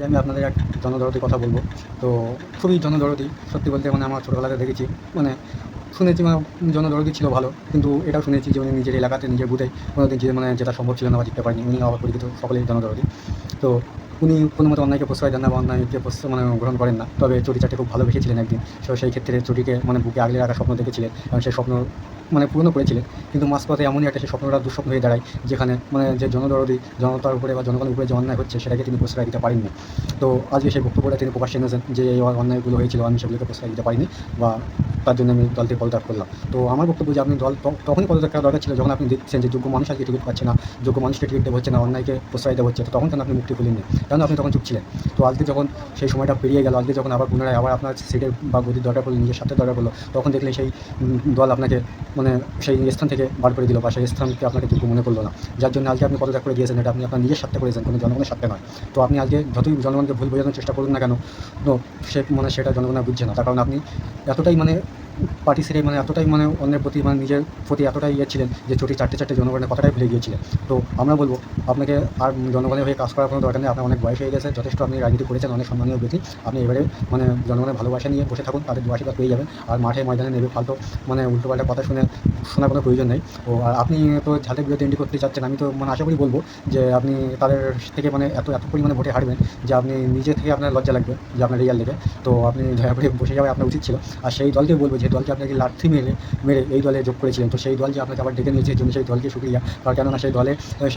আমি আপনাদের এক জনদরদির কথা বলবো। তো খুবই জনদরদি, সত্যি বলতে মানে আমার ছোটোবেলাতে দেখেছি, মানে শুনেছি, মানে জনদরদি ছিল ভালো, কিন্তু এটাও শুনেছি যে উনি নিজের এলাকাতে নিজের বুথে কোনোদিন যে মানে যেটা সম্ভব ছিল না বা জিততে পারেনি, উনি আবার পরিচিত সকলেই জনদরদি। তো উনি কোনো মতো অন্যায়কে প্রশ্রয় দেন না বা অন্যায়কে মানে গ্রহণ করেন না, তবে চটি চাটতে খুব ভালোবেসেছিলেন একদিন। সেই ক্ষেত্রে চটিকে মানে বুকে আগলে রাখার স্বপ্ন দেখেছিলেন এবং সেই স্বপ্ন মানে পূরণও করেছিলেন। কিন্তু মাঝপথে এমনই একটা সেই স্বপ্নটা দুঃস্বপ্ন হয়ে দাঁড়ায়, যেখানে মানে যে জনদরদি জনতার উপরে বা জনগণের উপরে যে অন্যায় হচ্ছে সেটাকে তিনি প্রশ্রয় দিতে পারেননি। তো আজকে সেই বক্তব্যটা তিনি প্রকাশ্যে এনেছেন যে এই অন্যায়গুলো হয়েছিল, আমি সেগুলোকে প্রশ্রয় দিতে পারিনি বা তার জন্য আমি দল থেকে পদত্যাগ করলাম। তো আমার বক্তব্য যে আপনি দল তখনই পদত্যাগ করা দরকার ছিল, যখন আপনি দেখছেন যে যোগ্য মানুষ আজকে টিকিট পাচ্ছে না, যোগ্য মানুষকে টিকিট দেওয়া হচ্ছে না, অন্যায়কে প্রশ্রয় দেওয়া হচ্ছে। তো তখন কেন আপনি মুক্তি খুলেননি? কেন আপনি তখন চুপ ছিলেন? তো আজকে যখন সেই সময়টা পেরিয়ে গেল, আজকে যখন আবার পুনরায় আবার আপনার সিটের বা গদির দরকার পড়লো, নিজের স্বার্থের দরকার পড়লো, তখন দেখলেন সেই দল আপনাকে মানে সেই স্থান থেকে বার করে দিল বা সেই স্থানকে আপনাকে যোগ্য মনে করলো না। যার জন্য আজকে আপনি পদত্যাগ করে দিয়েছেন, এটা আপনি আপনার নিজের স্বার্থে করেছেন, কোনো জনগণের স্বার্থে নয়। তো আপনি আজকে যতই জনগণকে ভুল বোঝানোর চেষ্টা করুন না কেন, তো সে মানে সেটা জনগণ আর বুঝছে না। তার কারণ আপনি এতটাই মানে পার্টি ছেড়ে মানে এতটাই মানে অন্যের প্রতি মানে নিজের প্রতি এতটাই ছিলেন যে চটি চাটতে চাটতে জনগণের কথাটাই ভুলে গিয়েছিলেন। তো আমরা বলবো আপনাকে আর জনগণের হয়ে কাজ করার কোনো দরকার নেই। আপনার অনেক বয়স হয়ে গেছে, যথেষ্ট আপনি রাজনীতি করেছেন, অনেক সম্মানীয় ব্যক্তি। আপনি এবারে মানে জনগণের ভালোবাসা নিয়ে বসে থাকুন, তাদের দু আশীর্বাদ পেয়ে যাবেন। আর মাঠে ময়দানে নেবে ফালতু মানে উল্টোপাল্টা কথা শোনার কোনো প্রয়োজন নেই। ও আর আপনি তো যাদের বিরুদ্ধে এন্ট্রি করতে চাচ্ছেন, আমি তো মানে আশা করি বলবো যে আপনি তাদের থেকে মানে এত পরিমাণে ভোটে হারবেন যে আপনি নিজে থেকে আপনার লজ্জা লাগবে যে আপনার রেজাল্ট দেখে। তো আপনি দয়া করে বসে যাওয়া আপনার উচিত ছিল। আর সেই দলকে বলবো, যে দলকে আপনাকে লাথি মেরে মেরে এই দলে যোগ করেছিলেন, তো সেই দল যে আপনাকে আবার ডেকে নিয়েছে, জন্য সেই দলকে শুক্রিয়া। কারণ কেননা সেই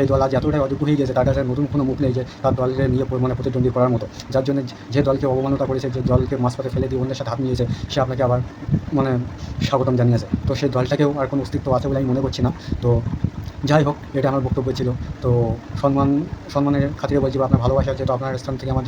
দল আজ এতটাই অযোগ্য হয়ে গেছে, তার কাছে নতুন কোনো মুখ নেই যে তার দলকে নিয়ে মানে প্রতিদ্বন্দ্বী করার মতো। যার জন্য যে দলকে অবমাননা করেছে, যে দলকে মাঝপথে ফেলে দিয়ে অন্যের সাথে হাত মিলিয়েছে, সে আপনাকে আবার মানে স্বাগতম জানিয়েছে। তো সেই দলটাকেও আর কোনো অস্তিত্ব আছে বলে আমি মনে করছি না। তো যাই হোক, এটা আমার বক্তব্য ছিল। তো সম্মানের খাতিরে বলছি, বা আপনার ভালোবাসা, যেহেতু আপনার স্থান থেকে আমার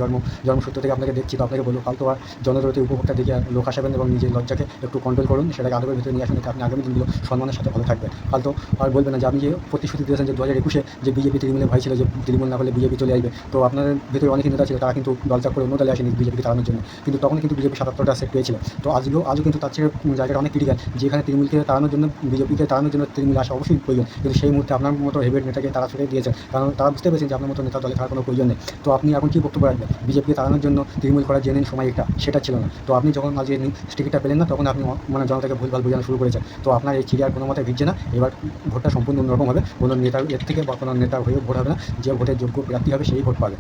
জন্মসূত্র থেকে আপনাকে দেখছি, তো আপনাকে বলবো ফালতু আর জনদরদি উপভোক্তা দেখে লোক হাসাবেন এবং নিজের লজ্জাকে একটু কন্ট্রোল করুন, সেটাকে আদবের ভিতরে নিয়ে আসুন, এতে আপনি আগামী দিনগুলো সম্মানের সাথে ভালো থাকবেন। ফালতু আর বলবেন না যে আপনি যে প্রতিশ্রুতি দিয়েছেন যে 2021-এ যে বিজেপি তৃণমূলের ভয় ছিল যে তৃণমূল না হলে বিজেপি চলে আসবে। তো আপনাদের ভিতরে অনেক নেতা ছিল, তারা কিন্তু দল ত্যাগ করে অন্য দলে আসেনি বিজেপিকে তাড়ানোর জন্য, কিন্তু তখন কিন্তু বিজেপি 77টা সিট পেয়েছিল। তো আজও কিন্তু তার চেয়ে জায়গাটা অনেক ক্রিটিক্যাল, যেখানে তৃণমূলকে তাড়ানোর জন্য বিজেপিকে তাড়ানোর জন্য তৃণমূল আসা অবশ্যই প্রয়োজন, কিন্তু সেই মুহূর্তে আপনার মতো হেভিয়েট নেতাকে তারা ছুড়ে দিয়েছেন, কারণ তারা বুঝতে পেরেছেন যে আপনার মতো নেতা দলে থাকার কোনো প্রয়োজন নেই। তো আপনি এখন কী বক্তব্য রাখবেন? বিজেপিকে তাড়ানোর জন্য তৃণমূল করার জেনুইন সময় সেটা ছিল না। তো আপনি যখন আজকে টিকিটটা পেলেন না, তখন আপনি মানে জনতাকে ভুলভাল বোঝানো শুরু করেছেন। তো আপনার এই চিড়িয়ার কোনো মতে ভিজছে না। এবার ভোটটা সম্পূর্ণ অন্যরকম হবে, কোনো নেতার থেকে বা কোনো নেতার হয়েও ভোট হবে না, যে ভোটের যোগ্য প্রার্থী হবে সেই ভোট পাবে।